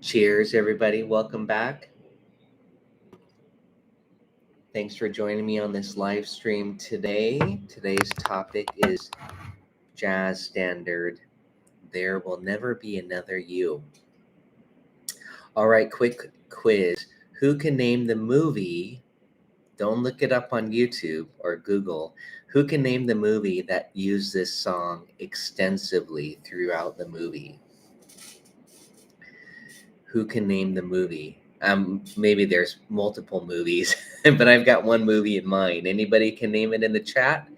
Cheers, everybody. Welcome back. Thanks for joining me on this live stream today. Today's topic is jazz standard. There will never be another you. All right, quick quiz. Who can name the movie? Don't look it up on YouTube or Google. Who can name the movie that used this song extensively throughout the movie? Who can name the movie? Maybe there's multiple movies, but I've got one movie in mind. Anybody can name it in the chat.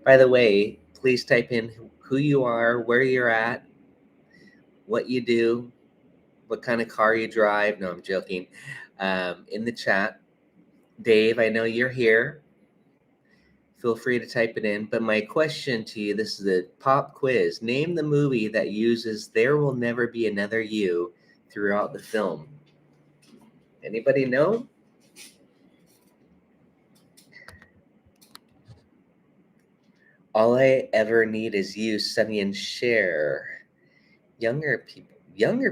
By the way, please type in who you are, where you're at, what you do, what kind of car you drive. No, I'm joking. In the chat. Dave, I know you're here. Feel free to type it in. But my question to you, this is the pop quiz. Name the movie that uses There Will Never Be Another You throughout the film. Anybody know? All I Ever Need Is You, Sonny and Cher. Younger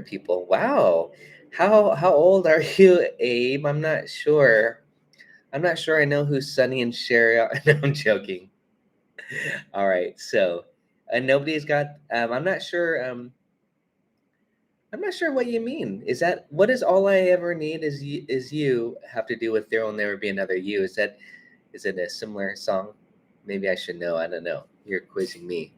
people. Wow. How old are you, Abe? I'm not sure. I know who Sonny and Cher are. No, I'm joking. All right. So, nobody's got. I'm not sure what you mean. Is that what does All I Ever Need Is You have to do with There Will Never Be Another You? Is it a similar song? Maybe I should know. I don't know. You're quizzing me.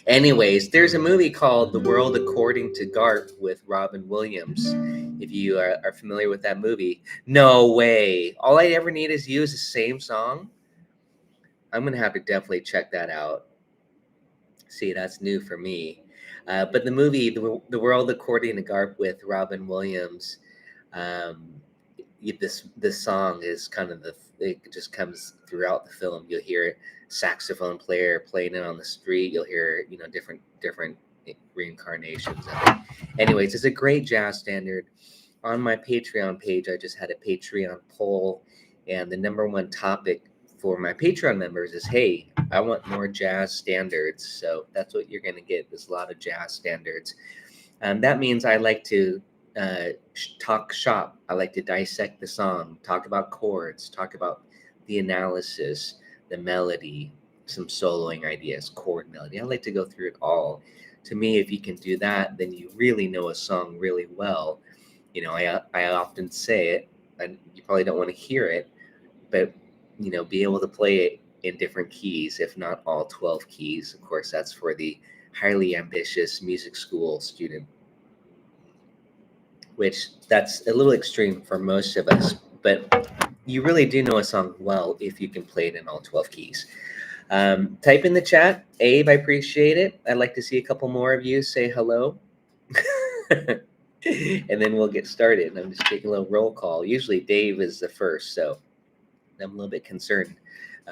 Anyways, there's a movie called The World According to Garp with Robin Williams. If you are familiar with that movie, no way. All I Ever Need Is You is the same song. I'm gonna have to definitely check that out. See, that's new for me. But the movie, The World According to Garp with Robin Williams, um, this song is kind of it just comes throughout the film. You'll hear saxophone player playing it on the street. You'll hear different reincarnations of it. Anyways, it's a great jazz standard. On my Patreon page, I just had a Patreon poll, and the number one topic for my Patreon members is, hey, I want more jazz standards. So that's what you're going to get, is a lot of jazz standards. That means I like to talk shop. I like to dissect the song, talk about chords, talk about the analysis, the melody, some soloing ideas, chord melody. I like to go through it all. To me, if you can do that, then you really know a song really well. I often say it, and you probably don't want to hear it, but be able to play it in different keys, if not all 12 keys. Of course, that's for the highly ambitious music school student, which that's a little extreme for most of us, but you really do know a song well if you can play it in all 12 keys. Type in the chat, Abe, I appreciate it. I'd like to see a couple more of you say hello. And then we'll get started. I'm just taking a little roll call. Usually Dave is the first, so I'm a little bit concerned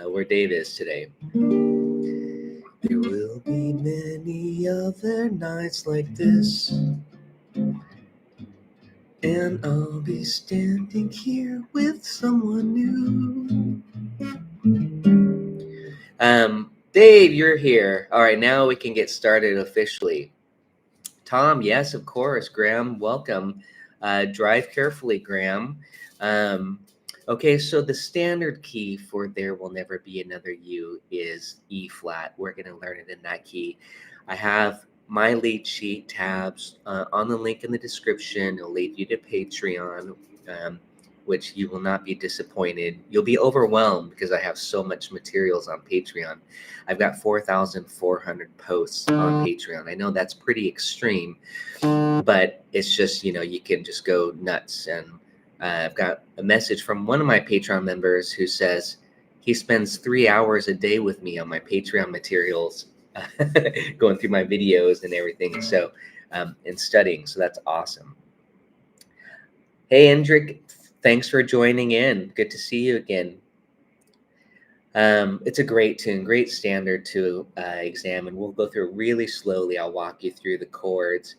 where Dave is today. There will be many other nights like this, and I'll be standing here with someone new. Dave, you're here. All right, now we can get started officially. Tom, yes, of course. Graham, welcome. Drive carefully, Graham. Okay, so the standard key for There Will Never Be Another You is E flat. We're going to learn it in that key. I have my lead sheet tabs on the link in the description. It'll lead you to Patreon, which you will not be disappointed. You'll be overwhelmed because I have so much materials on Patreon. I've got 4,400 posts on Patreon. I know that's pretty extreme, but it's just, you can just go nuts. And I've got a message from one of my Patreon members who says he spends 3 hours a day with me on my Patreon materials, going through my videos and everything. So, and studying. So that's awesome. Hey, Hendrik, thanks for joining in. Good to see you again. It's a great tune, great standard to examine. We'll go through it really slowly. I'll walk you through the chords.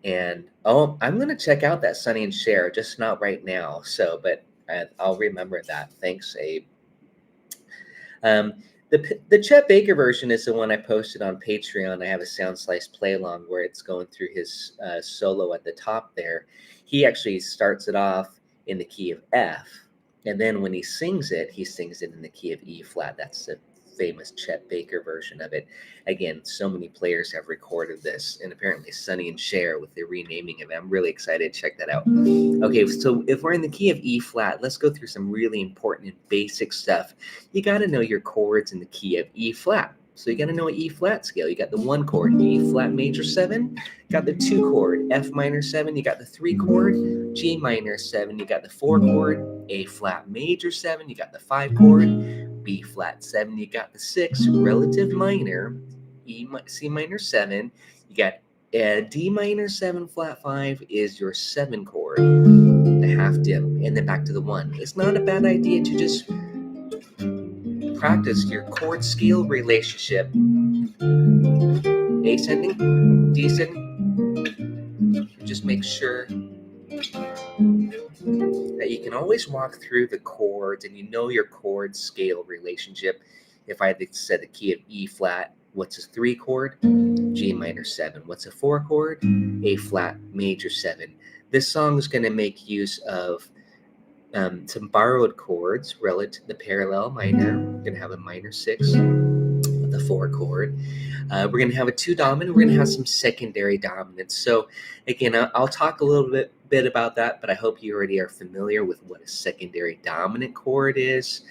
And I'm going to check out that Sonny and Cher, just not right now. So, but I'll remember that. Thanks, Abe. The Chet Baker version is the one I posted on Patreon. I have a Sound Slice play along where it's going through his solo at the top there. He actually starts it off in the key of F, and then when he sings it in the key of E flat. That's the famous Chet Baker version of it. Again, so many players have recorded this, and apparently Sonny and Cher with the renaming of it. I'm really excited to check that out. Okay, so if we're in the key of E flat, let's go through some really important and basic stuff. You got to know your chords in the key of E flat. So you got to know an E flat scale. You got the 1 chord, E flat major 7. You got the 2 chord, F minor 7. You got the 3 chord, G minor 7. You got the 4 chord, A flat major 7. You got the 5 chord, B flat 7. You got the 6 relative minor, C minor 7. You got D minor 7 flat 5 is your 7 chord, the half dim, and then back to the 1. It's not a bad idea to just practice your chord scale relationship. Ascending, descending. Just make sure that you can always walk through the chords and you know your chord scale relationship. If I said the key of E flat, what's a 3 chord? G minor 7. What's a 4 chord? A flat major 7. This song is going to make use of some borrowed chords relative to the parallel minor. We're going to have a minor 6 with the 4 chord. We're going to have a 2 dominant. We're going to have some secondary dominants. So again, I'll talk a little bit about that, but I hope you already are familiar with what a secondary dominant chord is.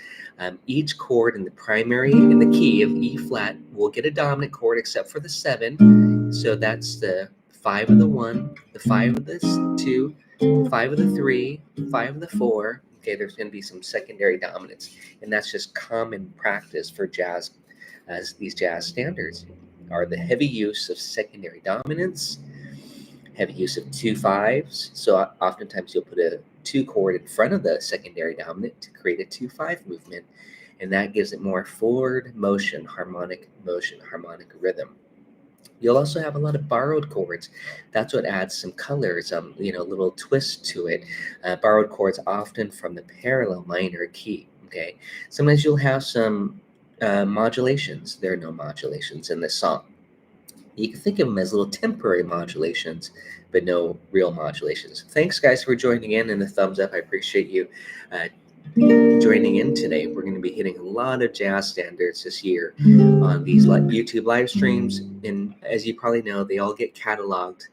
Each chord in the primary in the key of E flat will get a dominant chord except for the 7. So that's the 5 of the 1, the 5 of the 2, 5 of the 3, 5 of the 4. Okay, there's going to be some secondary dominants, and that's just common practice for jazz, as these jazz standards are the heavy use of secondary dominants, heavy use of 2/5s. So oftentimes you'll put a 2 chord in front of the secondary dominant to create a 2/5 movement, and that gives it more forward motion, harmonic rhythm. You'll also have a lot of borrowed chords. That's what adds some colors, a little twist to it. Borrowed chords often from the parallel minor key. Okay, sometimes you'll have some modulations. There are no modulations in this song. You can think of them as little temporary modulations, but no real modulations. Thanks, guys, for joining in, and the thumbs up. I appreciate you joining in today. We're going to be hitting a lot of jazz standards this year on these YouTube live streams, and as you probably know, they all get cataloged.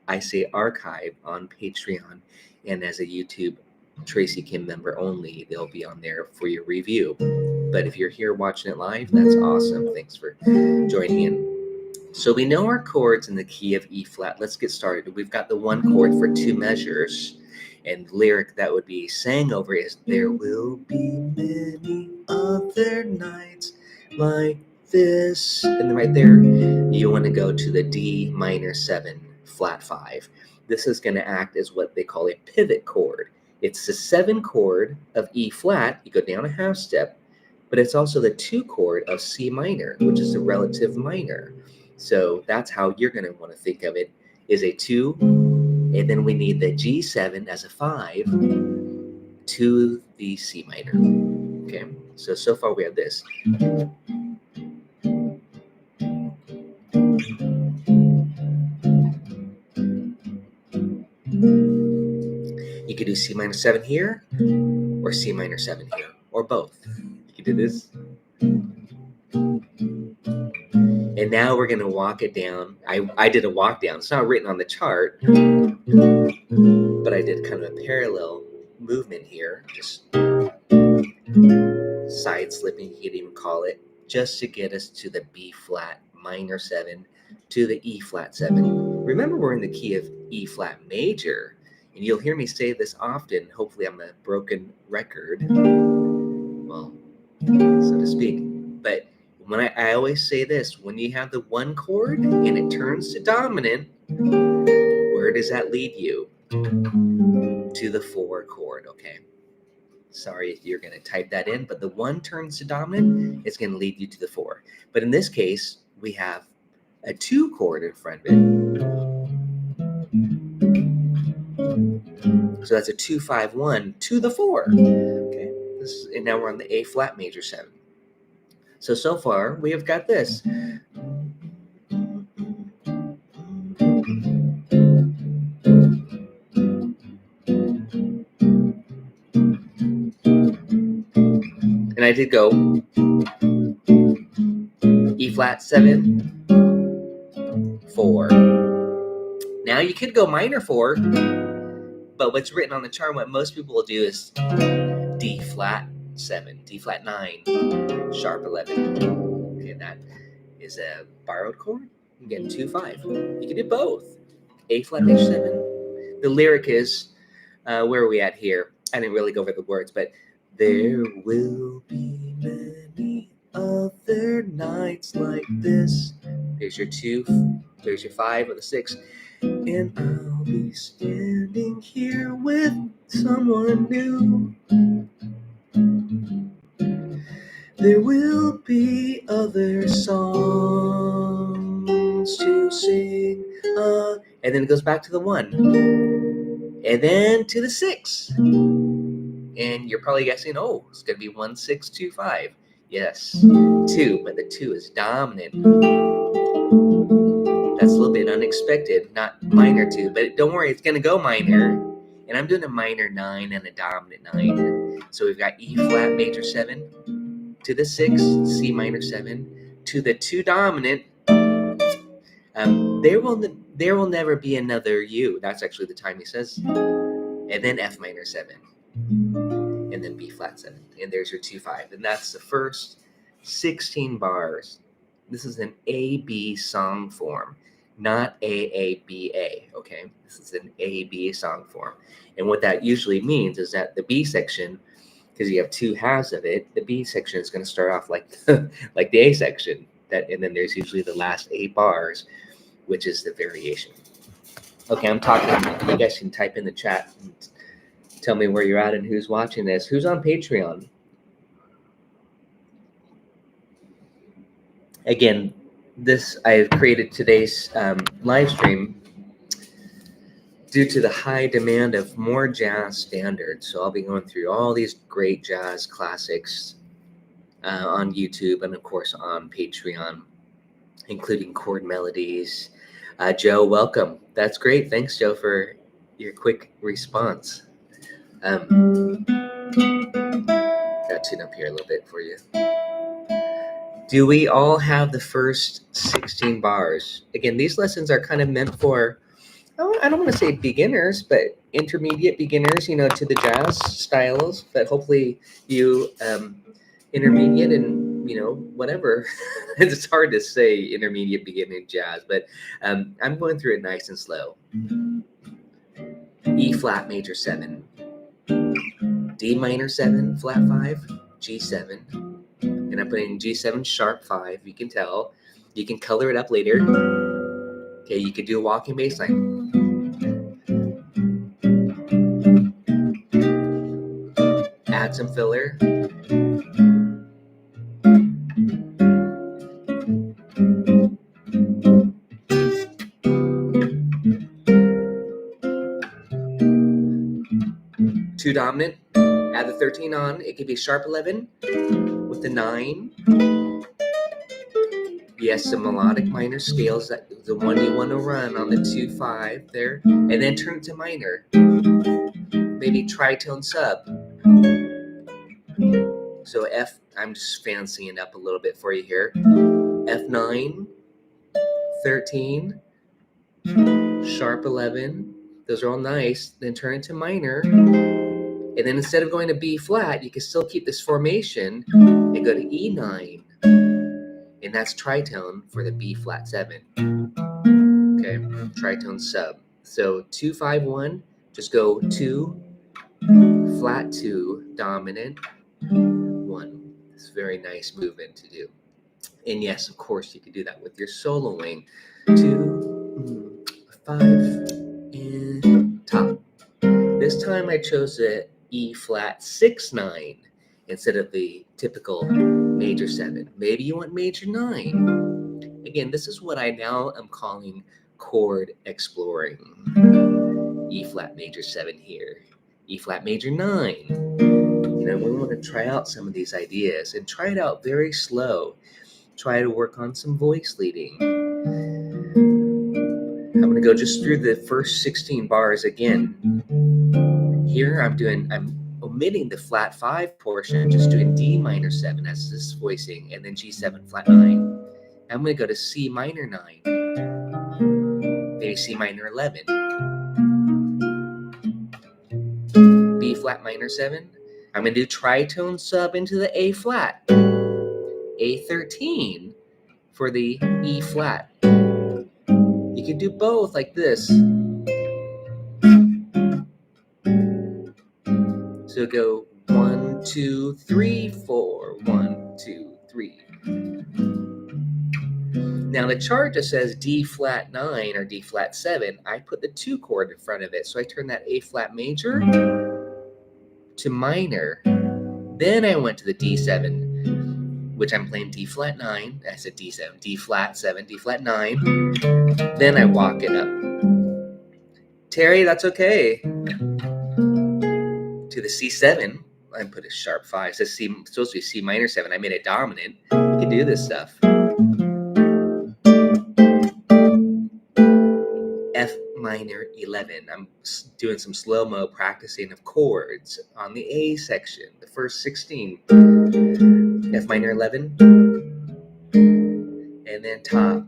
I say archive on Patreon, and as a YouTube Tracy Kim member only, they'll be on there for your review. But if you're here watching it live, that's awesome. Thanks for joining in. So we know our chords in the key of E flat. Let's get started. We've got the 1 chord for 2 measures. And the lyric that would be sang over is, there will be many other nights like this. And then right there, you want to go to the D minor 7 flat 5. This is going to act as what they call a pivot chord. It's the 7 chord of E flat. You go down a half step, but it's also the 2 chord of C minor, which is the relative minor. So that's how you're going to want to think of it, is a 2, and then we need the G7 as a 5 to the C minor. Okay, so far we have this. You could do C minor 7 here, or C minor 7 here, or both. You could do this. And now we're going to walk it down. I did a walk down. It's not written on the chart, but I did kind of a parallel movement here. Just side slipping, you could even call it, just to get us to the B flat minor 7 to the E flat 7. Remember, we're in the key of E flat major, and you'll hear me say this often. Hopefully I'm a broken record, well, so to speak. But when I always say this, when you have the 1 chord and it turns to dominant, where does that lead you? To the 4 chord, okay? Sorry if you're going to type that in, but the 1 turns to dominant, it's going to lead you to the 4. But in this case, we have a 2 chord in front of it. So that's a 2-5-1 to the 4. Okay, and now we're on the A flat major 7. So far we have got this. And I did go E flat 7, 4. Now you could go minor 4, but what's written on the chart, what most people will do is D flat 7, D flat 9, sharp 11. Okay, that is a borrowed chord. You get 2, 5. You can do both. A flat major 7. The lyric is, where are we at here? I didn't really go over the words, but there will be many other nights like this. There's your 2, there's your 5 with a 6. And I'll be standing here with someone new. There will be other songs to sing. And then it goes back to the 1. And then to the 6. And you're probably guessing, oh, it's going to be 1, 6, 2, 5. Yes, 2, but the 2 is dominant. That's a little bit unexpected, not minor 2, but don't worry, it's going to go minor. And I'm doing a minor 9 and a dominant 9. So we've got E flat major 7 to the 6, C minor 7 to the 2 dominant. There will never be another you. That's actually the time he says. And then F minor 7. And then B flat 7. And there's your 2, 5. And that's the first 16 bars. This is an A-B song form, not A-A-B-A, okay? This is an A-B song form. And what that usually means is that the B section, because you have 2 halves of it, the B section is going to start off like like the A section. And then there's usually the last 8 bars, which is the variation. Okay, I'm talking. You guys can type in the chat and tell me where you're at and who's watching this. Who's on Patreon? Again, I have created today's live stream due to the high demand of more jazz standards. So I'll be going through all these great jazz classics on YouTube and, of course, on Patreon, including chord melodies. Joe, welcome. That's great. Thanks, Joe, for your quick response. Got to tune up here a little bit for you. Do we all have the first 16 bars? Again, these lessons are kind of meant for, I don't want to say beginners, but intermediate beginners, to the jazz styles, but hopefully you intermediate and, whatever. It's hard to say intermediate beginning jazz, but I'm going through it nice and slow. E flat major 7, D minor 7, flat 5, G7, and I'm putting G7 sharp 5. You can tell. You can color it up later. Okay, you could do a walking bass line. Add some filler. Two dominant. Add the 13 on. It could be sharp 11 with the 9. Yes, some melodic minor scales, that the one you want to run on the 2, 5 there, and then turn it to minor. Maybe tritone sub. So F, I'm just fancying it up a little bit for you here. F9, 13, sharp 11. Those are all nice. Then turn it to minor. And then instead of going to B flat, you can still keep this formation and go to E9. And that's tritone for the B flat 7. Okay, tritone sub. So 2, 5, 1, just go 2, flat 2, dominant 1. It's a very nice movement to do. And yes, of course, you can do that with your soloing. 2, 5, and top. This time I chose the E flat 6, 9 instead of the typical major 7. Maybe you want major 9. Again, this is what I now am calling chord exploring. E flat major 7 here. E flat major 9. and we want to try out some of these ideas and try it out very slow. Try to work on some voice leading. I'm going to go just through the first 16 bars again. Here I'm omitting the flat 5 portion, just doing D minor 7 as this voicing, and then G7 flat 9. I'm going to go to C minor 9, maybe C minor 11, B flat minor 7. I'm going to do tritone sub into the A flat, A13 for the E flat. You can do both like this. So go 1, 2, 3, 4, 1, 2, 3. Now the chart just says D flat 9 or D flat 7. I put the 2 chord in front of it. So I turned that A flat major to minor. Then I went to the D7, which I'm playing D flat 9. I said D7, D flat 7, D flat 9. Then I walk it up. Terry, that's okay. To the C7, I put a sharp 5. It says C, it's supposed to be C minor 7. I made it dominant. You can do this stuff. F minor 11. I'm doing some slow-mo practicing of chords on the A section, the first 16. F minor 11. And then top.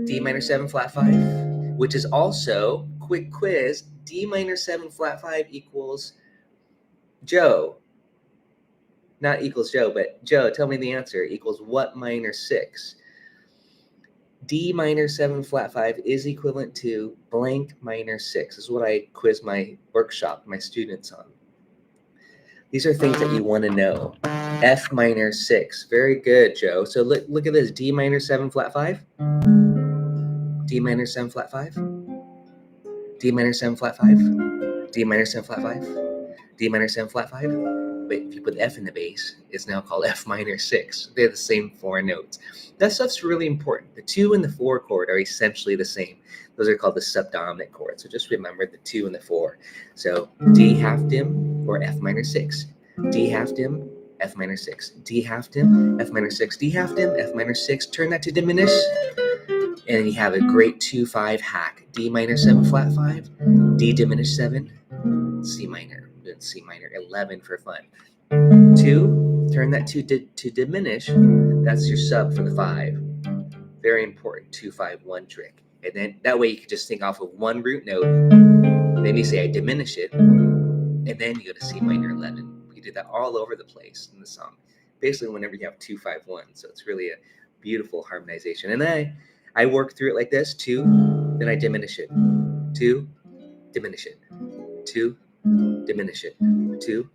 D minor 7 flat 5, which is also, quick quiz, D minor 7 flat 5 equals Joe. Not equals Joe, but Joe, tell me the answer. Equals what minor 6? D minor 7 flat 5 is equivalent to blank minor 6. This is what I quiz my workshop, my students on. These are things that you want to know. F minor 6. Very good, Joe. So look at this. D minor 7 flat 5. D minor 7 flat 5. D minor 7 flat 5. D minor 7 flat 5. D minor 7 flat 5. But if you put the F in the bass, it's now called F minor 6. They're the same 4 notes. That stuff's really important. The 2 and the 4 chord are essentially the same. Those are called the subdominant chords. So just remember the 2 and the 4. So D half dim or F minor 6. D half dim, F minor 6. D half dim, F minor 6. D half dim, F minor 6. Turn that to diminish. And then you have a great 2-5 hack. D minor 7 flat 5. D diminished 7. C minor. C minor 11 for fun. 2, turn that to diminish. That's your sub for the 5. Very important 2-5-1 trick. And then that way you can just think off of one root note. Then you say I diminish it, and then you go to C minor 11. You do that all over the place in the song. Basically, whenever you have 2-5-1, so it's really a beautiful harmonization. And then I work through it like this: 2, then I diminish it. 2, diminish it. 2, diminish it. 2,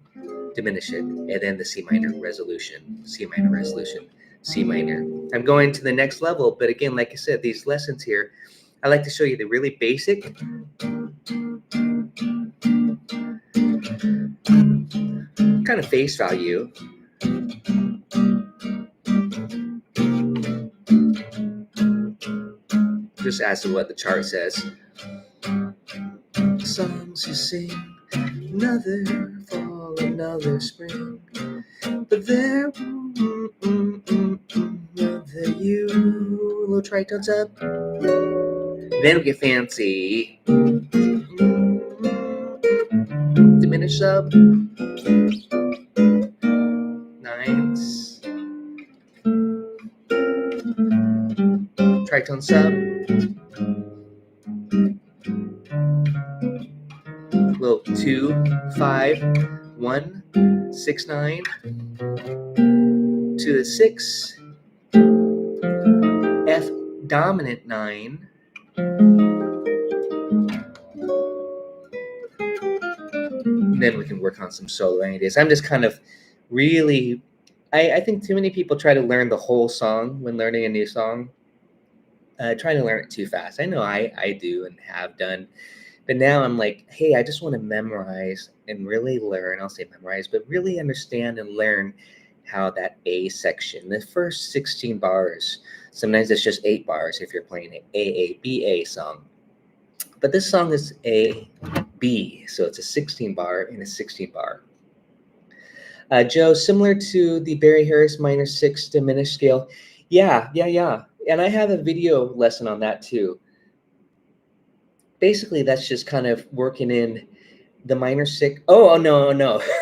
diminish it, and then the C minor resolution, C minor resolution, C minor. I'm going to the next level, but again, like I said, these lessons here, I like to show you the really basic, kind of face value. Just as to what the chart says. Songs you sing, another fall, another spring, but there, another you, little tritones up. Then we get fancy. Diminish sub. Nice. Tritone sub. Little 2-5-1 6-9 to the 6. F dominant 9. Then we can work on some solo ideas. I'm just kind of really, I think too many people try to learn the whole song when learning a new song. Trying to learn it too fast. I know I do and have done. But now I'm like, hey, I just want to memorize and really learn. I'll say memorize, but really understand and learn how that A section, the first 16 bars, sometimes it's just 8 bars if you're playing an AABA song. But this song is A, B. So it's a 16 bar and a 16 bar. Joe, similar to the Barry Harris minor 6 diminished scale. Yeah. And I have a video lesson on that too. Basically, that's just kind of working in the minor 6. Oh, no.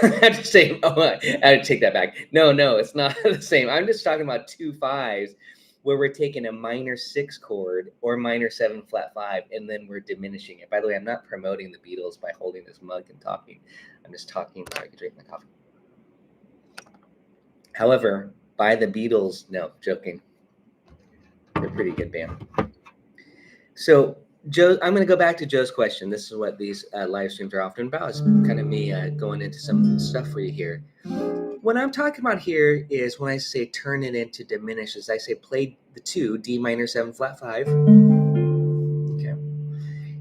I have to say, I had to take that back. No, it's not the same. I'm just talking about 2 5s where we're taking a minor 6 chord or minor 7 flat 5, and then we're diminishing it. By the way, I'm not promoting the Beatles by holding this mug and talking. I'm just talking so I can drink my coffee. However, by the Beatles, no, joking. They're a pretty good band. So, Joe, I'm going to go back to Joe's question. This is what these live streams are often about. It's kind of me going into some stuff for you here. What I'm talking about here is when I say turn it into diminishes, I say play the 2, D minor 7 flat 5. Okay.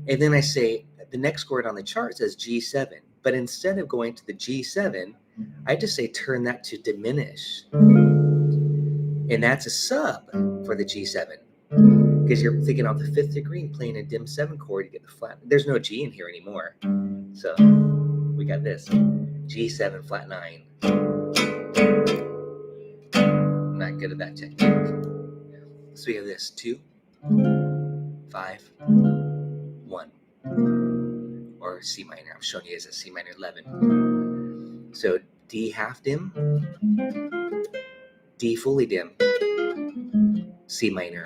And then I say the next chord on the chart says G7. But instead of going to the G7, I just say turn that to diminish. And that's a sub for the G7. Because you're thinking off the 5th degree, playing a dim 7 chord, you get the flat. There's no G in here anymore. So we got this G7 flat 9. I'm not good at that technique. So we have this 2, 5, 1. Or C minor. I'm showing you as a C minor 11. So D half dim, D fully dim, C minor.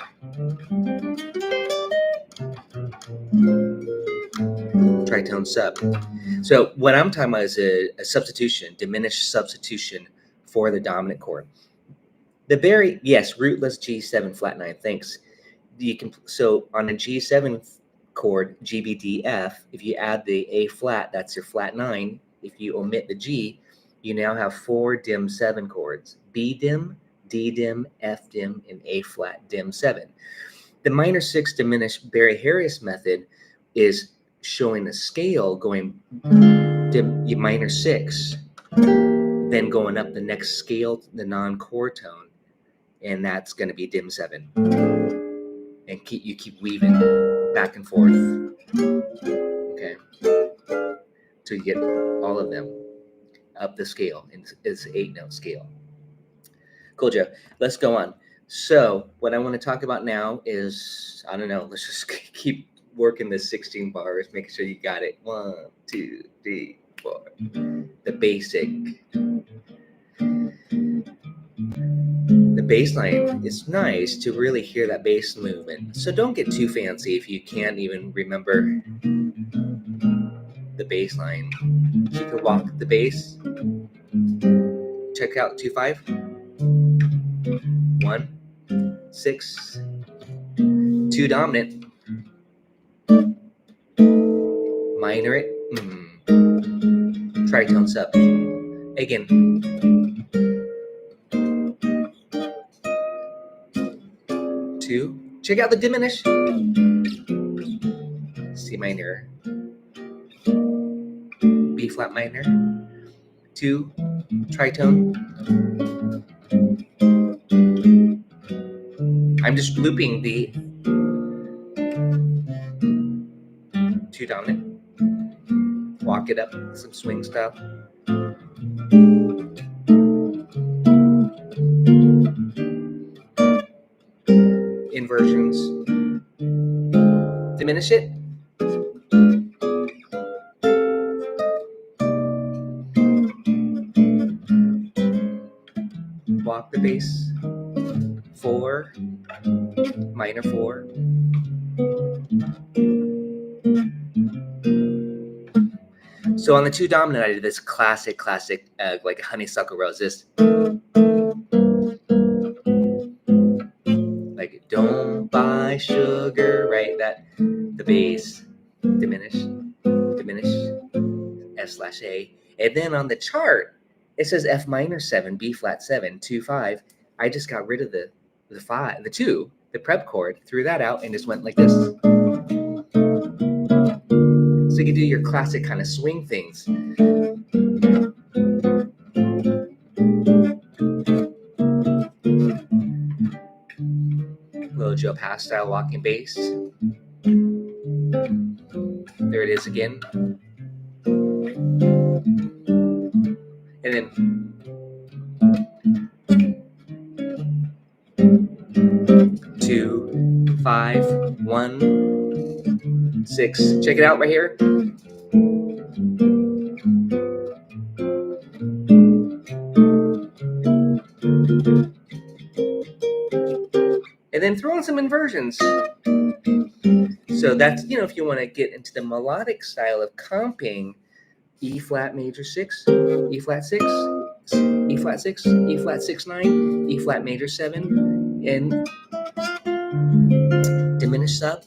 Tritone sub. So what I'm talking about is a substitution, diminished substitution for the dominant chord. The Barry, yes, rootless G7 flat 9. Thanks. You can so on a G7 chord, G B D F. If you add the A flat, that's your flat 9. If you omit the G, you now have 4 dim 7 chords: B dim, D dim, F dim, and A flat dim 7. The minor 6 diminished Barry Harris method is showing a scale going dim minor 6, then going up the next scale, the non-chord tone, and that's going to be dim 7. And you keep weaving back and forth. Okay, so you get all of them up the scale. It's an 8-note scale. Cool, Joe. Let's go on. So what I want to talk about now is, I don't know, let's just keep working the 16 bars, make sure you got it. 1, 2, 3, 4. The basic. The bass line, it's nice to really hear that bass movement. So don't get too fancy if you can't even remember the bass line. You can walk the bass. Check out 2 5. 1, 6. 2 dominant. Minor it. Tritone sub. Again. 2. Check out the diminish. C minor. B flat minor. 2. Tritone. I'm just looping the 2 dominant. Walk it up, some swing style. Inversions. Diminish it. Walk the bass. 4, minor 4. So on the 2 dominant, I did this classic, like a honeysuckle rose. This, like, don't buy sugar, right? That, the bass, diminish, F/A. And then on the chart, it says F minor 7, B flat 7, 2 5. I just got rid of the 5, the 2, the prep chord, threw that out, and just went like this. So you can do your classic kind of swing things. Little Joe Pass style walking bass. There it is again. And then 2, 5, 1, 6. Check it out right here. And then throw in some inversions. So that's, if you want to get into the melodic style of comping, E flat major 6, E flat 6, E flat 6, E flat 6 9, E flat major 7, and diminished sub,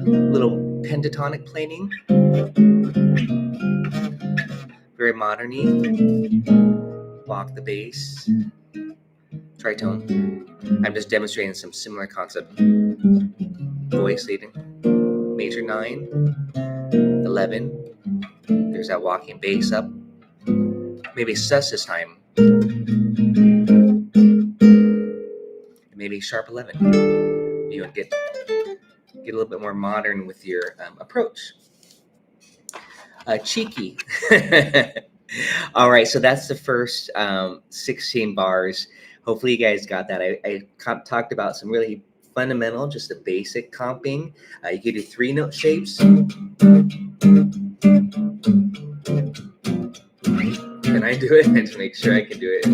little pentatonic planing, very modern-y, walk the bass, tritone. I'm just demonstrating some similar concept. Voice leading, major 9, 11. There's that walking bass up. Maybe sus this time. Maybe sharp 11. You want to get a little bit more modern with your approach. Cheeky. All right, so that's the first 16 bars. Hopefully you guys got that. I talked about some really fundamental, just the basic comping. You could do 3-note shapes. Can I do it? And to make sure I can do it.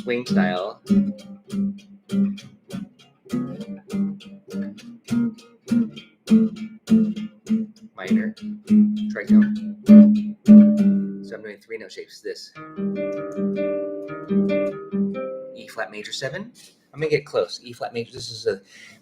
Swing style. Minor. Tritone. So I'm doing 3-note shapes. This. E flat major 7. I'm gonna get close. E flat major. This is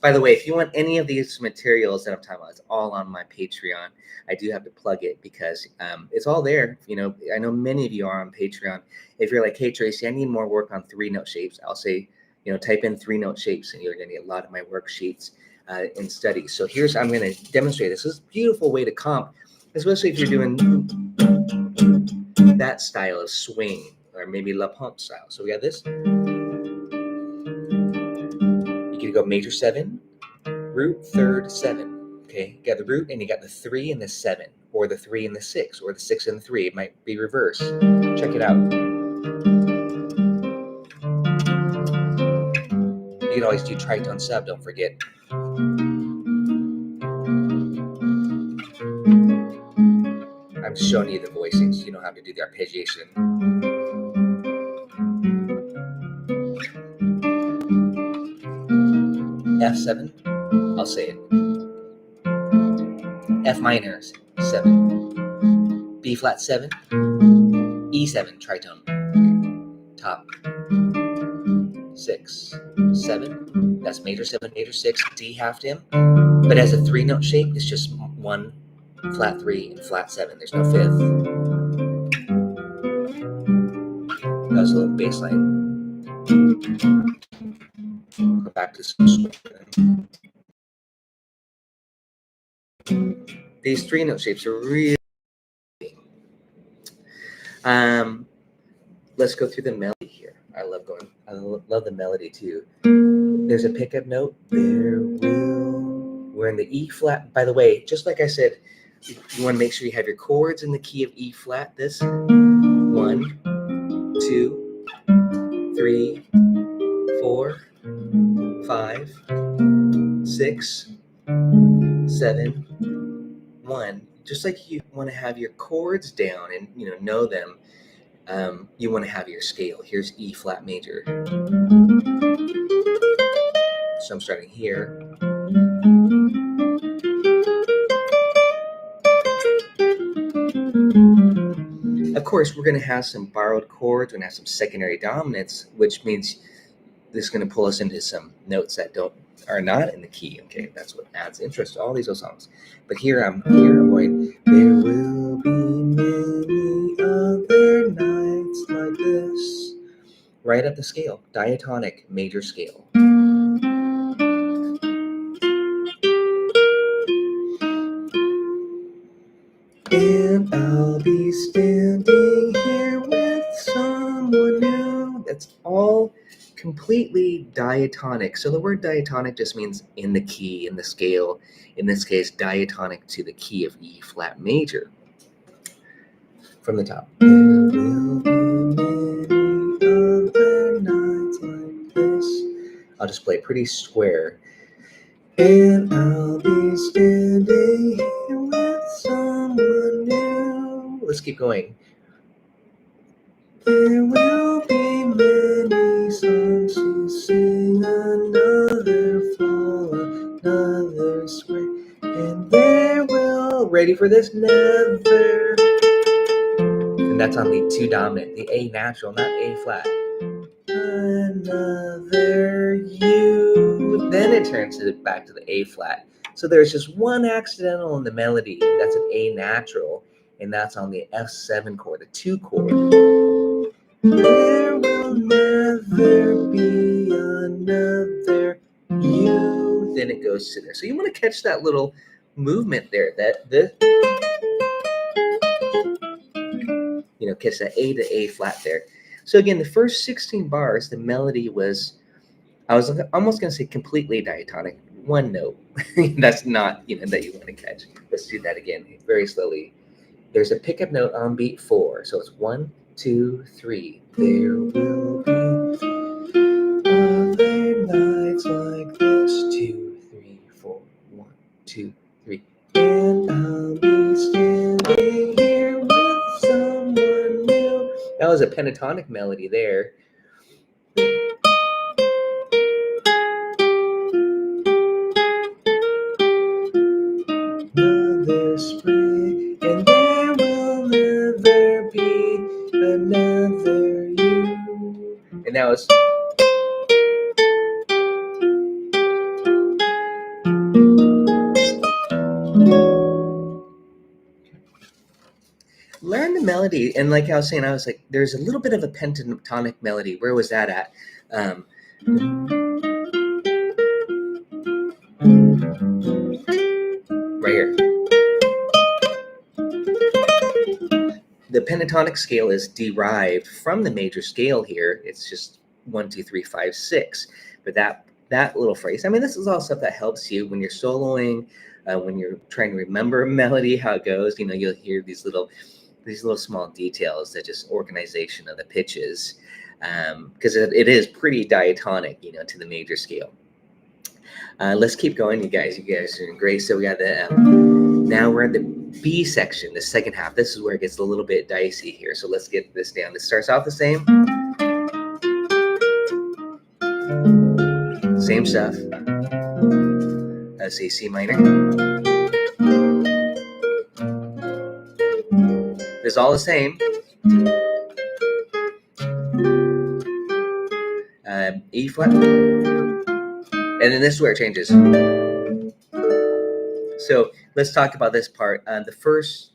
by the way, if you want any of these materials that I'm talking about, it's all on my Patreon. I do have to plug it because it's all there. I know many of you are on Patreon. If you're like, hey Tracy, I need more work on 3-note shapes, I'll say, type in 3-note shapes, and you're gonna get a lot of my worksheets and studies. So I'm gonna demonstrate this. This is a beautiful way to comp, especially if you're doing that style of swing or maybe La Pompe style. So we got this. You go major 7, root, third, 7. Okay, you got the root and you got the 3 and the 7, or the 3 and the 6, or the 6 and the 3. It might be reverse. Check it out. You can always do tritone sub, don't forget. I'm showing you the voicings. You know how to do the arpeggiation. F7, I'll say it. F minor 7, B flat 7, E7 tritone, top 6, 7. That's major 7, major 6, D half dim. But as a 3-note shape, it's just 1, flat 3, and flat 7. There's no 5th. That was a little bass line. Go back to some swing. These 3-note shapes are really. Let's go through the melody here. I love the melody too. There's a pickup note. We're in the E flat. By the way, just like I said, you want to make sure you have your chords in the key of E flat. This 1, 2, 3, 4, 5, 6, 7, 1. Just like you want to have your chords down and know them, you want to have your scale. Here's E flat major. So I'm starting here. Of course, we're going to have some borrowed chords. We're going to have some secondary dominants, which means this is going to pull us into some notes that are not in the key. Okay, that's what adds interest to all these old songs. But here I'm going. There will be many other nights like this. Right up the scale, diatonic major scale. And I'll be standing here with someone new. That's all completely diatonic. So the word diatonic just means in the key, in the scale. In this case, diatonic to the key of E flat major. from the top. There will be many other nights like this. I'll just play pretty square. And I'll be standing here with someone new. Let's keep going. There will be many songs to sing, another fall, another spring, and there will, ready for this, never, and that's on the 2 dominant, the A natural, not A flat, another you, then it turns back to the A flat. So there's just one accidental in the melody, that's an A natural, and that's on the F7 chord, the 2 chord. There will never be another you. Then it goes to there. So you want to catch that little movement there. Catch that A to A flat there. So again, the first 16 bars, the melody was, I was almost going to say completely diatonic. One note. That's not, that you want to catch. Let's do that again very slowly. There's a pickup note on beat 4. So it's 1, 2, 3. There will be other nights like this. 2, 3, 4. 1, 2, 3. And I'll be standing here with someone new. That was a pentatonic melody there. Another spring, and there will never be another you. And that was. Learn the melody, and like I was saying, I was like, there's a little bit of a pentatonic melody. Where was that at? Right here. The pentatonic scale is derived from the major scale here. It's just 1, 2, 3, 5, 6. But that little phrase, I mean, this is all stuff that helps you when you're soloing, when you're trying to remember a melody, how it goes. You'll hear these little small details that just organization of the pitches, because it is pretty diatonic, to the major scale. Let's keep going, you guys. You guys are doing great. So we got the now we're at the B section, the second half. This is where it gets a little bit dicey here. So let's get this down. This starts off the same stuff. Let's see, C minor. It's all the same. E flat, and then this is where it changes. So let's talk about this part. The first,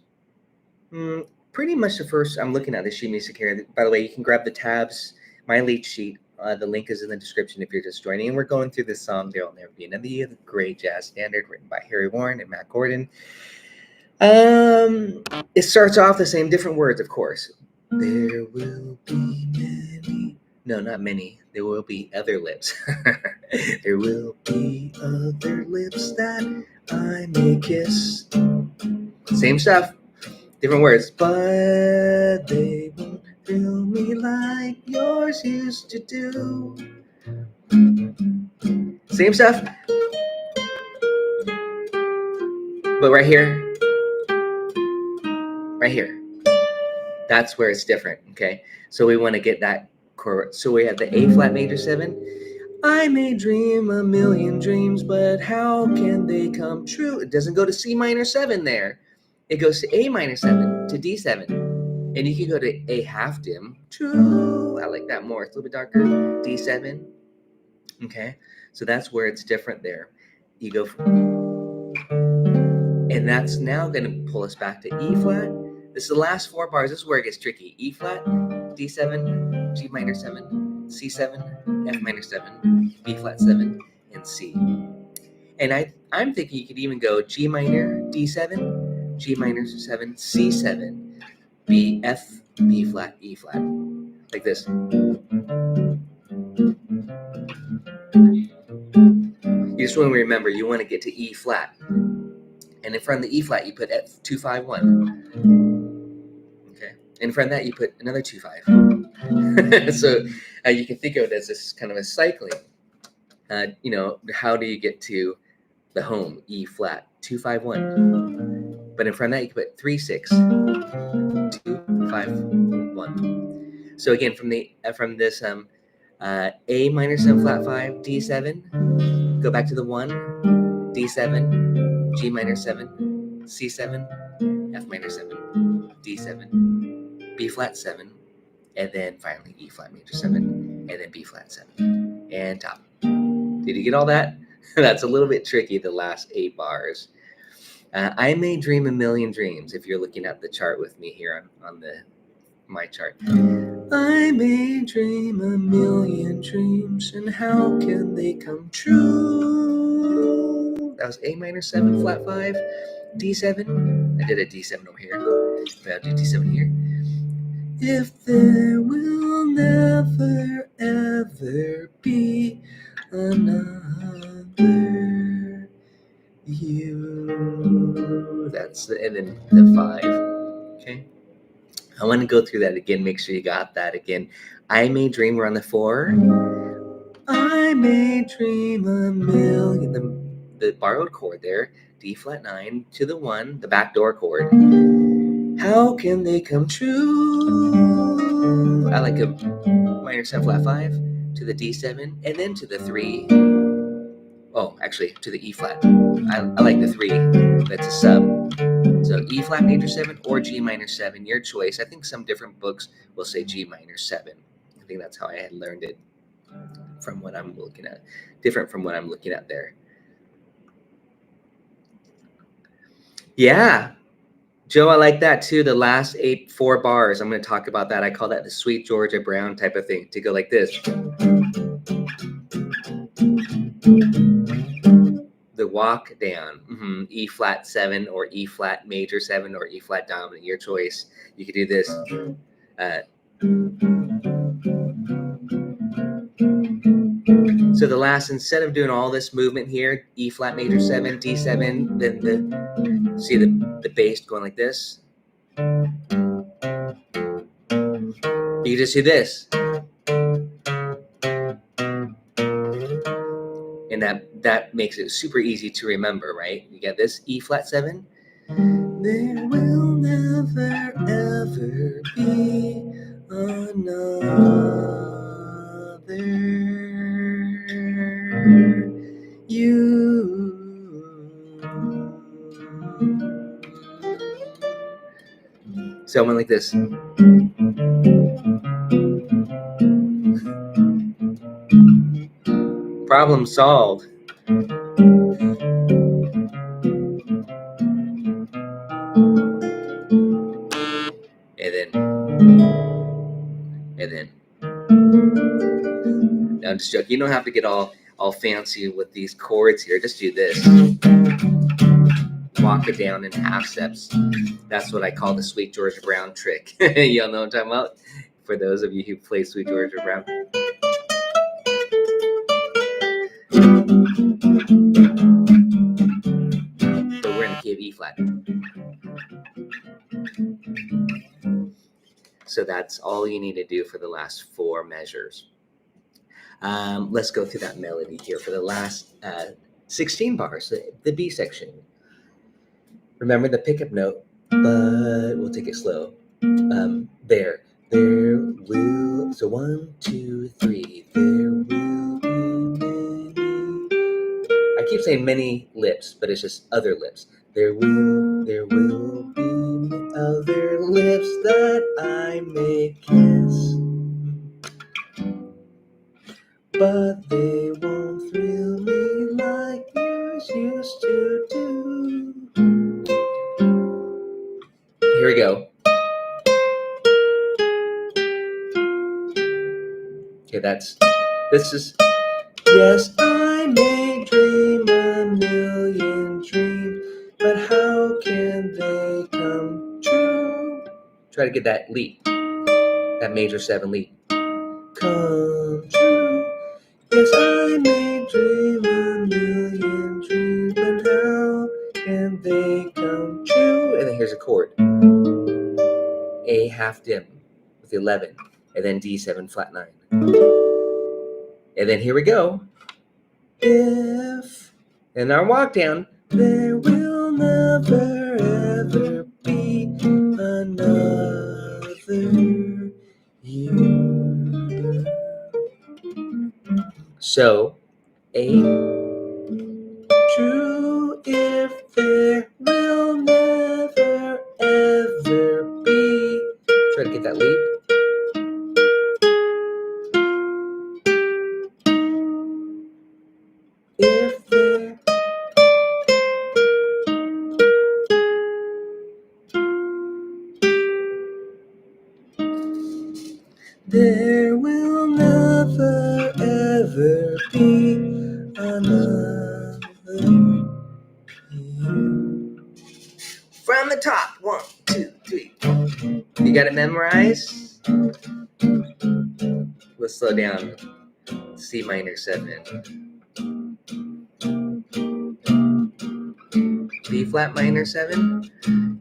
pretty much the first, I'm looking at the sheet music here. By the way, you can grab the tabs, my lead sheet. The link is in the description if you're just joining. And we're going through this song, There'll Never Be Another You, the great jazz standard written by Harry Warren and Matt Gordon. It starts off the same, different words, of course. There will be many. No, not many. There will be other lips. There will be other lips that I may kiss. Same stuff, different words. But they won't thrill me like yours used to do. Same stuff. But right here, that's where it's different, okay? So we want to get that chord. So we have the A flat major 7. I may dream a million dreams, but how can they come true? It doesn't go to C minor 7 there. It goes to A minor 7 to D7. And you can go to A half dim. True. I like that more. It's a little bit darker. D7. Okay. So that's where it's different there. You go from, and that's now going to pull us back to E flat. This is the last 4 bars. This is where it gets tricky. E flat, D7, G minor 7, C7, F minor 7, B flat 7, and C. And I'm thinking you could even go G minor, D7, G minor 7, C7, B, F, B flat, E flat. Like this. You just want to remember, you want to get to E flat. And in front of the E flat, you put F251. Okay. In front of that, you put another 2-5. So you can think of it as this kind of a cycling. How do you get to the home? E flat, 2-5-1. But in front of that, you can put 3-6, 2-5-1. So again, from this A minor 7 flat 5, D7, go back to the 1, D7, G minor 7, C7, F minor 7, D7, B flat 7, and then finally E flat major 7, and then B flat 7, and top. Did you get all that? That's a little bit tricky, the last 8 bars. I may dream a million dreams, if you're looking at the chart with me here on my chart. I may dream a million dreams, and how can they come true? That was A minor 7 flat 5, D7. I did a D7 over here, but I'll do D7 here. If there will never ever be another you. And then the 5. Okay. I want to go through that again. Make sure you got that again. I may dream. We're on the 4. I may dream a million. The borrowed chord there. D flat 9 to the 1. The backdoor chord. How can they come true? I like a minor 7 flat 5 to the D7 and then to the 3. Oh, actually to the E flat. I like the 3. That's a sub. So E flat major 7 or G minor 7, your choice. I think some different books will say G minor 7. I think that's how I had learned it from what I'm looking at. Different from what I'm looking at there. Yeah. Joe, I like that too. The last 4 bars, I'm going to talk about that. I call that the Sweet Georgia Brown type of thing, to go like this. The walk down, E flat 7 or E flat major 7 or E flat dominant, your choice. You could do this. So the last, instead of doing all this movement here, E flat major 7, D7, then see the bass going like this. You just do this. And that makes it super easy to remember, right? You get this E flat 7. There will never ever be another you. So I went like this. Problem solved. And then. No, I'm just joking. You don't have to get all fancy with these chords here. Just do this. Walk it down in half steps. That's what I call the Sweet Georgia Brown trick. Y'all know what I'm talking about? For those of you who play Sweet Georgia Brown. So we're in the key of E flat. So that's all you need to do for the last 4 measures. Let's go through that melody here for the last 16 bars, the B section. Remember the pickup note, but we'll take it slow. There will, so 1, 2, 3, there will be many. I keep saying many lips, but it's just other lips. There will be other lips that I may kiss, but they won't thrill me like yours used to do. Here we go. Okay, this is, yes, I may dream a million dreams, but how can they come true? Try to get that lead, that major 7 lead. Come true. Yes, I may dream a million dreams, but how can they come true? And then here's a chord. A half dim with 11, and then D7 flat 9. And then here we go. If, and our walk down, there will never ever be another you. So, A, true if there will never ever be. Try to get that lead. If there will never ever be another you. From the top, 1, 2, 3. You got it memorized? Let's slow down. C minor 7. B flat minor 7.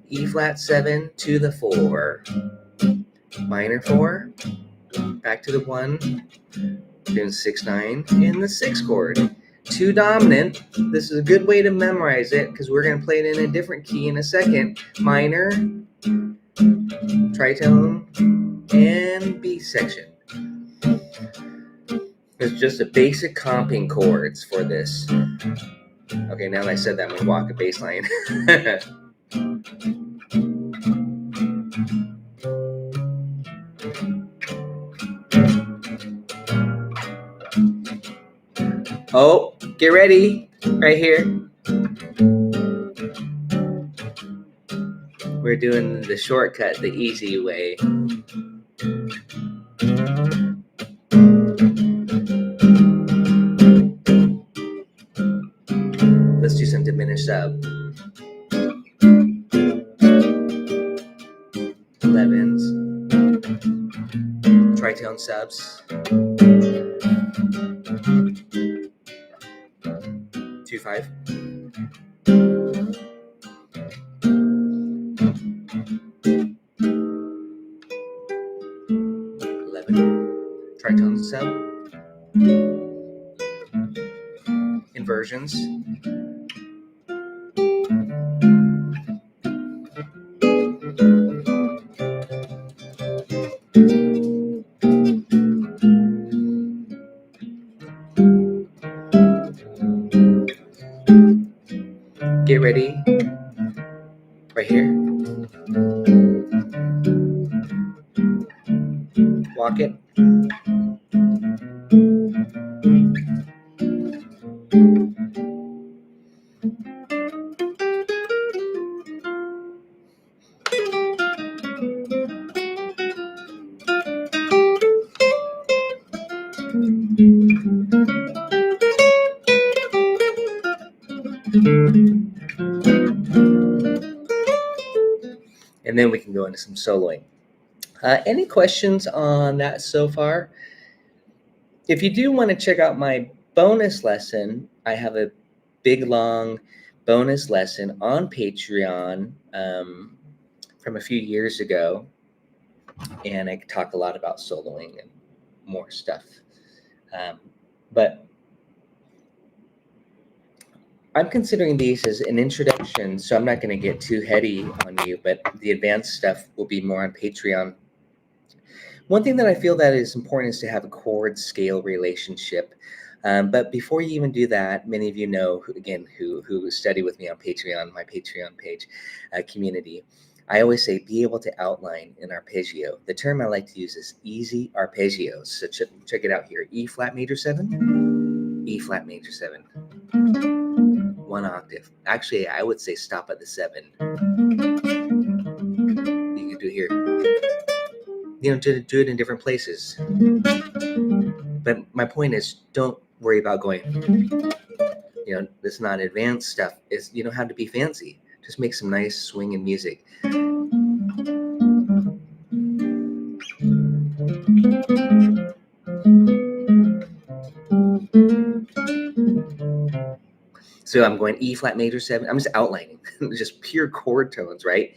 E flat 7 to the 4. Minor 4. Back to the 1. Doing 6 9 in the 6 chord. 2 dominant. This is a good way to memorize it because we're going to play it in a different key in a second. Minor, tritone, and B section. It's just a basic comping chords for this. Okay, now that I said that, I'm going to walk a bass line. Oh, get ready. Right here. We're doing the shortcut, the easy way. Let's do some diminished sub. 11s. Tritone subs. 2 5. 11. Tritone sub. Inversions. Get ready. Right here. Walk it. And then we can go into some soloing. Any questions on that so far? If you do want to check out my bonus lesson, I have a big, long bonus lesson on Patreon from a few years ago. And I talk a lot about soloing and more stuff. But I'm considering these as an introduction, so I'm not going to get too heady on you, but the advanced stuff will be more on Patreon. One thing that I feel that is important is to have a chord scale relationship. But before you even do that, many of you know, again, who study with me on Patreon, my Patreon page community, I always say be able to outline an arpeggio. The term I like to use is easy arpeggios. So check it out here. E flat major 7, E flat major 7. 1 octave. Actually, I would say stop at the 7. You can do here. You know, do it in different places. But my point is, don't worry about going, you know, this is not advanced stuff. You don't have to be fancy. Just make some nice swinging music. So I'm going E flat major 7. I'm just outlining, just pure chord tones, right?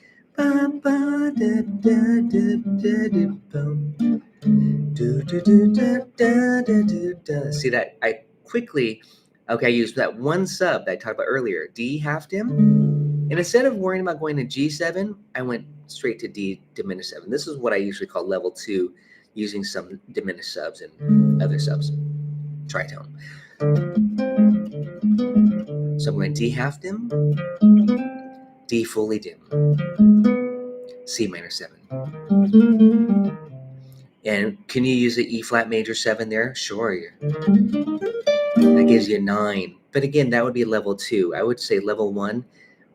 See that I quickly, okay, I used that one sub that I talked about earlier, D half dim. And instead of worrying about going to G7, I went straight to D diminished 7. This is what I usually call level 2, using some diminished subs and other subs. Tritone. So I'm going D half dim, D fully dim, C minor 7. And can you use the E flat major 7 there? Sure. That gives you a 9. But again, that would be level 2. I would say level 1,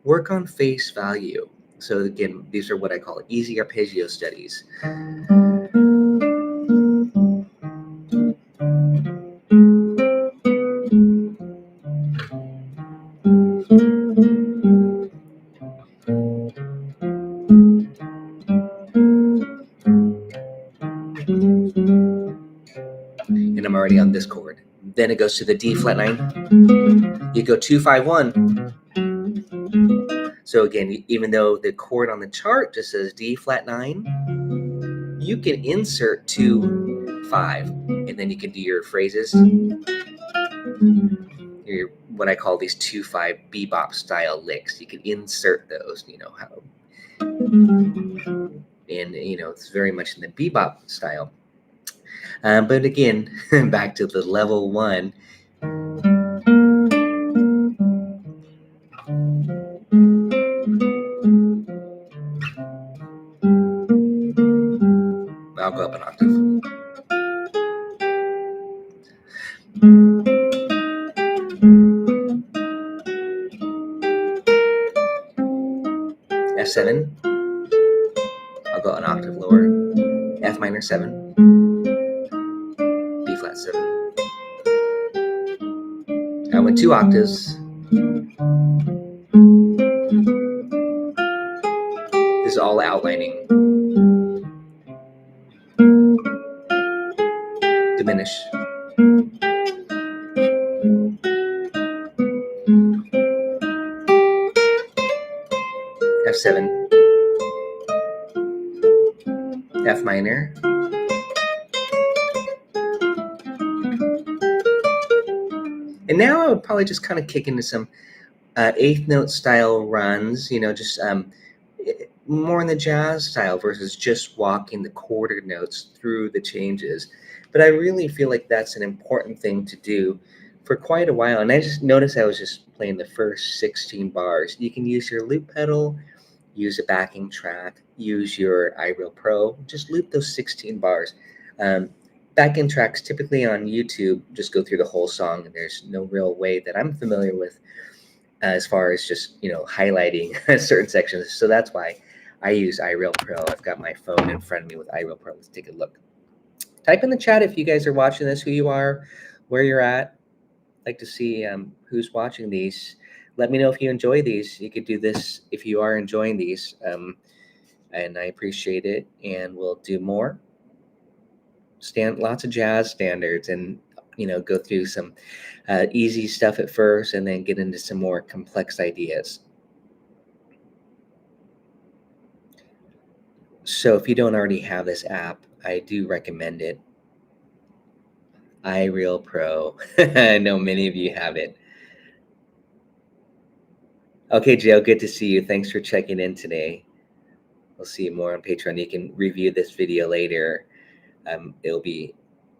work on face value. So again, these are what I call easy arpeggio studies. And I'm already on this chord. Then it goes to the D flat 9. You go 2 5 1. So again, even though the chord on the chart just says D flat 9, you can insert 2 5, and then you can do your phrases. Your, what I call these 2 5 bebop style licks. You can insert those. You know how, and you know it's very much in the bebop style. But again, back to the level 1. I'll go up an octave. F7. I'll go an octave lower. F minor 7. B flat 7. I went 2 octaves. This is all outlining. Diminish. F7. F minor. And now I would probably just kind of kick into some eighth note style runs, you know, just more in the jazz style versus just walking the quarter notes through the changes. But I really feel like that's an important thing to do for quite a while. And I just noticed I was just playing the first 16 bars. You can use your loop pedal, use a backing track, use your iReal Pro, just loop those 16 bars. Backing tracks typically on YouTube just go through the whole song, and there's no real way that I'm familiar with as far as just, you know, highlighting certain sections. So that's why I use iReal Pro. I've got my phone in front of me with iReal Pro. Let's take a look. Type in the chat if you guys are watching this, who you are, where you're at. I'd like to see who's watching these. Let me know if you enjoy these. You could do this if you are enjoying these, and I appreciate it. And we'll do more. Lots of jazz standards, and you know, go through some easy stuff at first, and then get into some more complex ideas. So if you don't already have this app, I do recommend it. iReal Pro. I know many of you have it. Okay, Joe, good to see you. Thanks for checking in today. We'll see you more on Patreon. You can review this video later. It'll be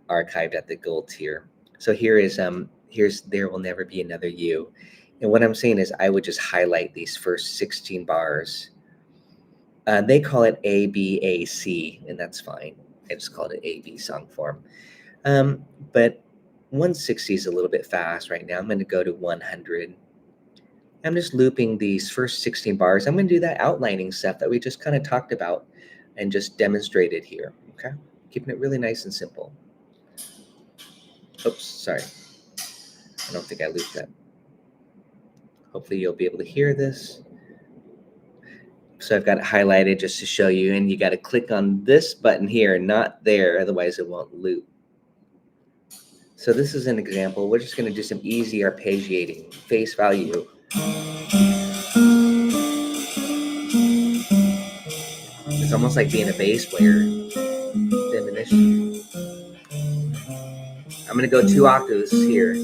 archived at the gold tier. So here's There Will Never Be Another You. And what I'm saying is I would just highlight these first 16 bars. They call it A, B, A, C, and that's fine. I just called it A, B song form. But 160 is a little bit fast right now. I'm going to go to 100. I'm just looping these first 16 bars. I'm going to do that outlining stuff that we just kind of talked about and just demonstrated here. Okay, keeping it really nice and simple. Oops, sorry. I don't think I looped that. Hopefully you'll be able to hear this. So I've got it highlighted just to show you, and you got to click on this button here, not there, otherwise it won't loop. So this is an example. We're just going to do some easy arpeggiating, face value. almost like being a bass player. Diminished. I'm going to go 2 octaves here.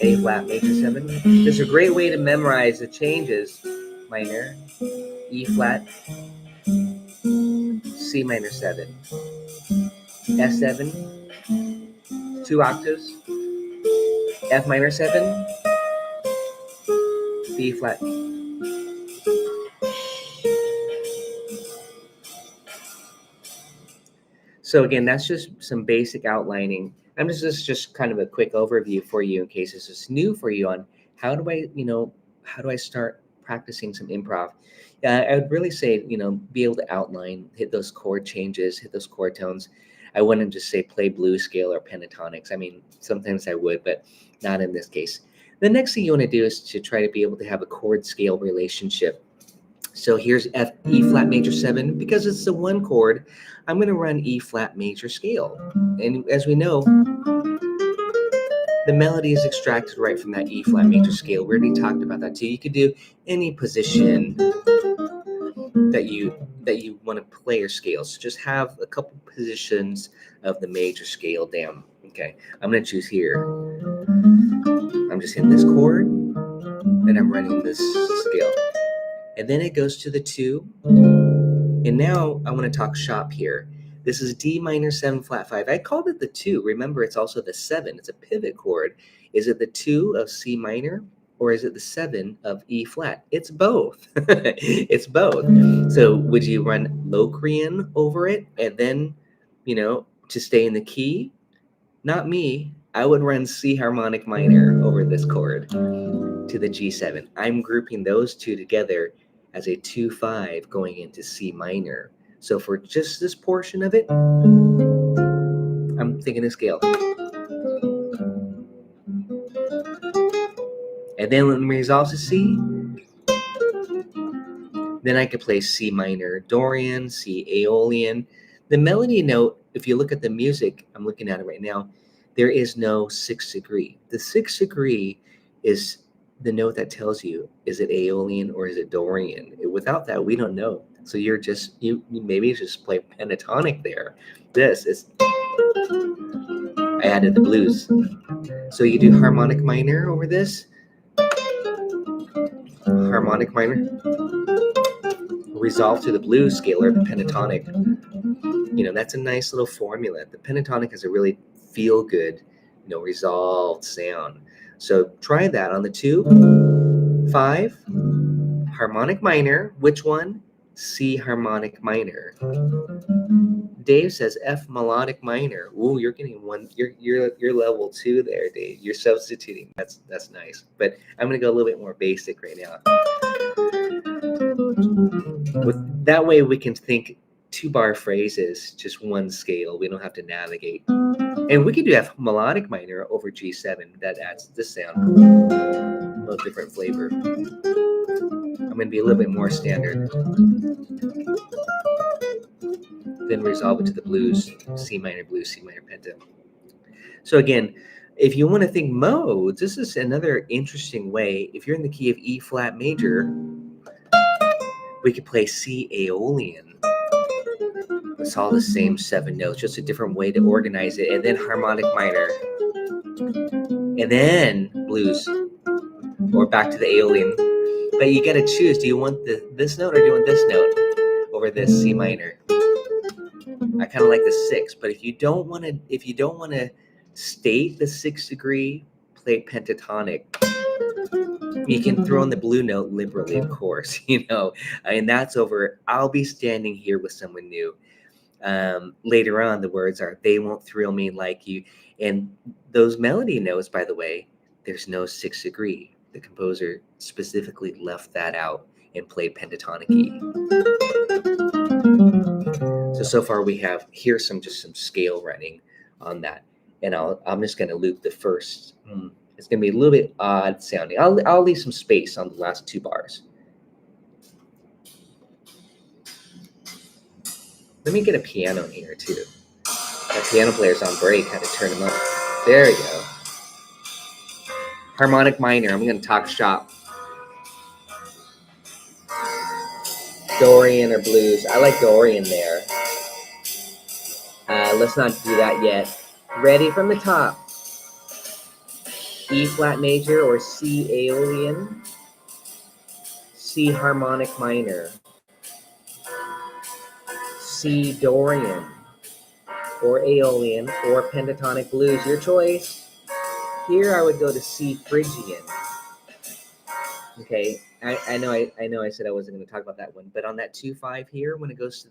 A flat major 7. This is a great way to memorize the changes. Minor, E flat, C minor 7, F7, 2 octaves, F minor 7, B flat. So again, that's just some basic outlining. This is just kind of a quick overview for you in case this is new for you on how do I start practicing some improv. I would really say, be able to outline, hit those chord changes, hit those chord tones. I wouldn't just say play blues scale or pentatonics. I mean, sometimes I would, but not in this case. The next thing you want to do is to try to be able to have a chord scale relationship. So here's E flat major 7. Because it's the one chord, I'm going to run E flat major scale. And as we know, the melody is extracted right from that E flat major scale. We already talked about that too. You could do any position that you want to play or scale. So just have a couple positions of the major scale down. Okay, I'm going to choose here. I'm just in this chord, and I'm running this scale. And then it goes to the 2. And now I want to talk shop here. This is D minor 7 flat 5. I called it the 2. Remember, it's also the 7. It's a pivot chord. Is it the 2 of C minor or is it the 7 of E flat? It's both. It's both. So would you run Locrian over it and then, to stay in the key? Not me. I would run C harmonic minor over this chord to the G7. I'm grouping those two together as a 2-5 going into C minor. So for just this portion of it, I'm thinking a scale. And then when it resolves to C, then I could play C minor Dorian, C Aeolian. The melody note, if you look at the music, I'm looking at it right now, there is no 6th degree. The 6th degree is the note that tells you, is it Aeolian or is it Dorian? Without that, we don't know. So you maybe just play pentatonic there. This is, I added the blues. So you do harmonic minor over this. Harmonic minor. Resolve to the blues scale or the pentatonic. That's a nice little formula. The pentatonic has a really feel good, resolved sound. So try that on the 2, 5, harmonic minor. Which one? C harmonic minor. Dave says F melodic minor. Ooh, you're getting one. You're level 2 there, Dave. You're substituting. That's nice. But I'm gonna go a little bit more basic right now. That way we can think 2-bar phrases, just one scale. We don't have to navigate. And we can do F melodic minor over G7. That adds this sound. A little different flavor. I'm going to be a little bit more standard. Then resolve it to the blues. C minor blues, C minor penta. So again, if you want to think modes, this is another interesting way. If you're in the key of E flat major, we could play C Aeolian. It's all the same 7 notes, just a different way to organize it. And then harmonic minor. And then blues. Or back to the Aeolian. But you got to choose. Do you want this note or do you want this note over this C minor? I kind of like the 6. But if you don't want to state the 6th degree, play pentatonic. You can throw in the blue note liberally, of course. And that's over. I'll be standing here with someone new. Later on, the words are, they won't thrill me like you. And those melody notes, by the way, there's no 6th degree. The composer specifically left that out and played pentatonic E. So far we have, here's some scale running on that. And I'm just going to loop the first. It's going to be a little bit odd sounding. I'll leave some space on the last 2 bars. Let me get a piano here too. My piano player's on break. Had to turn him up. There we go. Harmonic minor. I'm going to talk shop. Dorian or blues. I like Dorian there. Let's not do that yet. Ready from the top. E flat major or C Aeolian. C harmonic minor. C Dorian or Aeolian or pentatonic blues. Your choice. Here I would go to C Phrygian. Okay, I know I said I wasn't going to talk about that one, but on that 2-5 here, when it goes to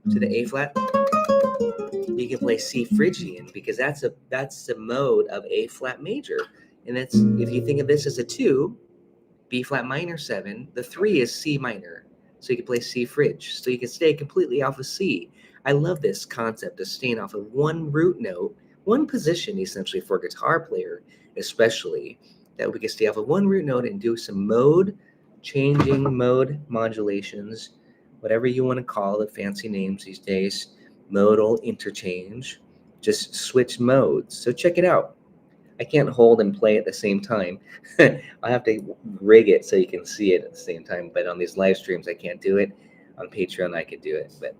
the A flat, you can play C Phrygian because that's the mode of A flat major, and that's, if you think of this as a 2, B flat minor 7, the 3 is C minor, so you can play C Phryg, so you can stay completely off of C. I love this concept of staying off of one root note, one position essentially for a guitar player, especially, that we can stay off of one root note and do some changing mode modulations, whatever you want to call it, fancy names these days, modal interchange, just switch modes. So check it out. I can't hold and play at the same time. I have to rig it so you can see it at the same time. But on these live streams, I can't do it. On Patreon, I could do it, but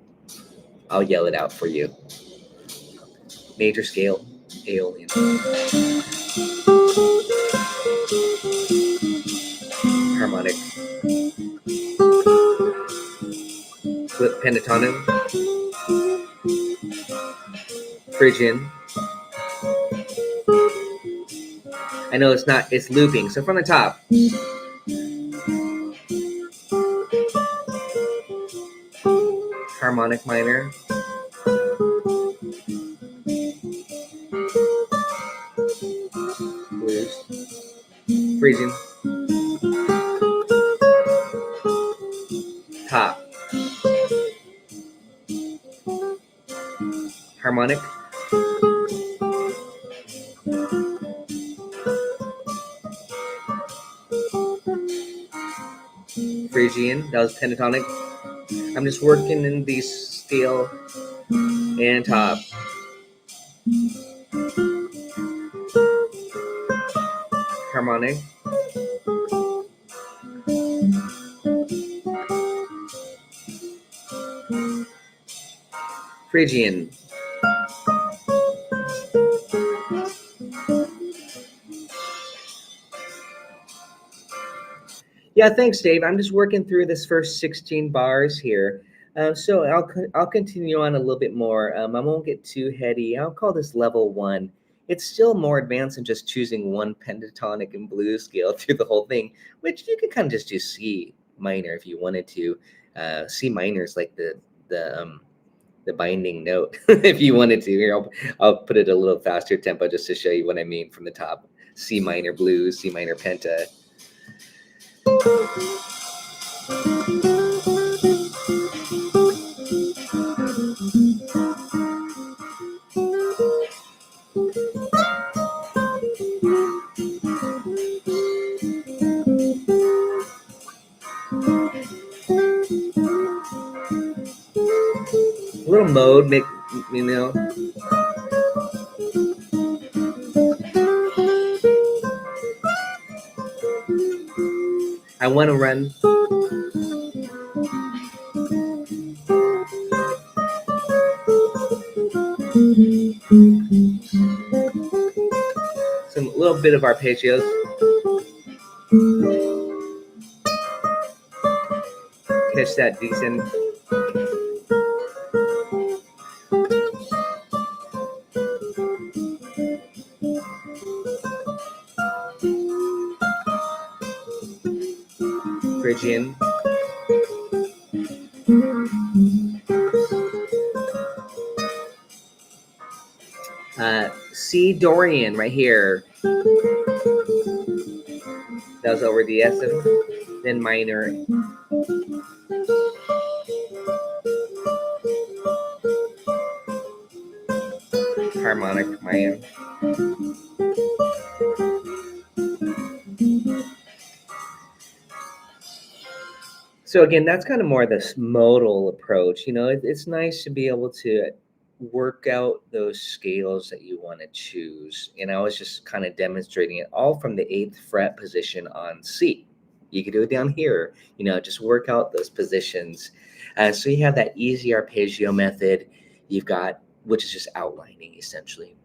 I'll yell it out for you. Major scale, Aeolian. Harmonic. Flip pentatonic. Phrygian. I know it's looping. So from the top. Harmonic minor. Blues. Phrygian. Top. Harmonic. Phrygian. That was pentatonic. I'm just working in these scale and top. Harmonic. Phrygian. Yeah, thanks, Dave. I'm just working through this first 16 bars here. So I'll continue on a little bit more. I won't get too heady. I'll call this level 1. It's still more advanced than just choosing one pentatonic and blues scale through the whole thing, which you can kind of just do C minor if you wanted to. C minor is like the binding note if you wanted to. Here, I'll put it a little faster tempo just to show you what I mean from the top. C minor blues, C minor penta. A little mode, make you know. I want to run. Some little bit of arpeggios. Catch that decent. Phrygian. C Dorian right here. That was over the S, then minor. Harmonic minor. So again, that's kind of more this modal approach. You know, it's nice to be able to work out those scales that you want to choose. And I was just kind of demonstrating it all from the 8th fret position on C. You can do it down here. Just work out those positions. So you have that easy arpeggio method. You've got, which is just outlining essentially,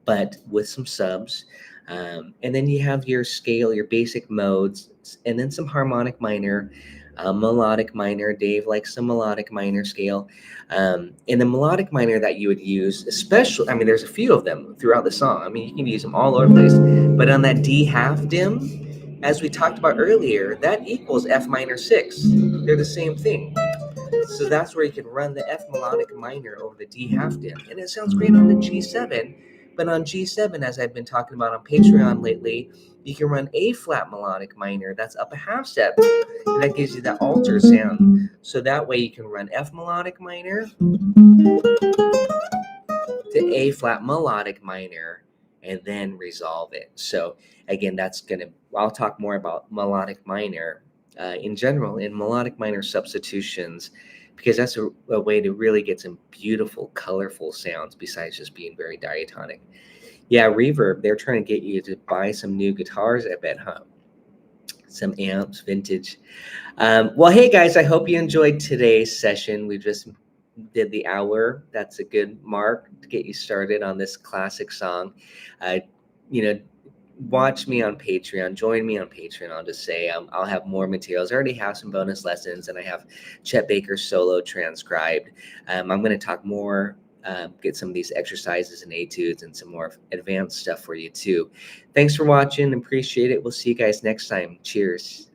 but with some subs. And then you have your scale, your basic modes, and then some harmonic minor, melodic minor. Dave likes some melodic minor scale. And the melodic minor that you would use, especially, I mean, there's a few of them throughout the song. I mean, you can use them all over the place. But on that D half dim, as we talked about earlier, that equals F minor 6. They're the same thing. So that's where you can run the F melodic minor over the D half dim. And it sounds great on the G7. But on G7, as I've been talking about on Patreon lately, you can run A flat melodic minor. That's up a half step. And that gives you that alter sound. So that way you can run F melodic minor to A flat melodic minor and then resolve it. So again, I'll talk more about melodic minor in general in melodic minor substitutions, because that's a way to really get some beautiful, colorful sounds besides just being very diatonic. Yeah, Reverb, they're trying to get you to buy some new guitars, I bet, huh? Some amps, vintage. Well, hey guys, I hope you enjoyed today's session. We just did the hour. That's a good mark to get you started on this classic song. You know, watch me on Patreon. Join me on Patreon. I'll just say I'll have more materials. I already have some bonus lessons, and I have Chet Baker's solo transcribed. I'm going to talk more. Get some of these exercises and etudes and some more advanced stuff for you too. Thanks for watching. Appreciate it. We'll see you guys next time. Cheers.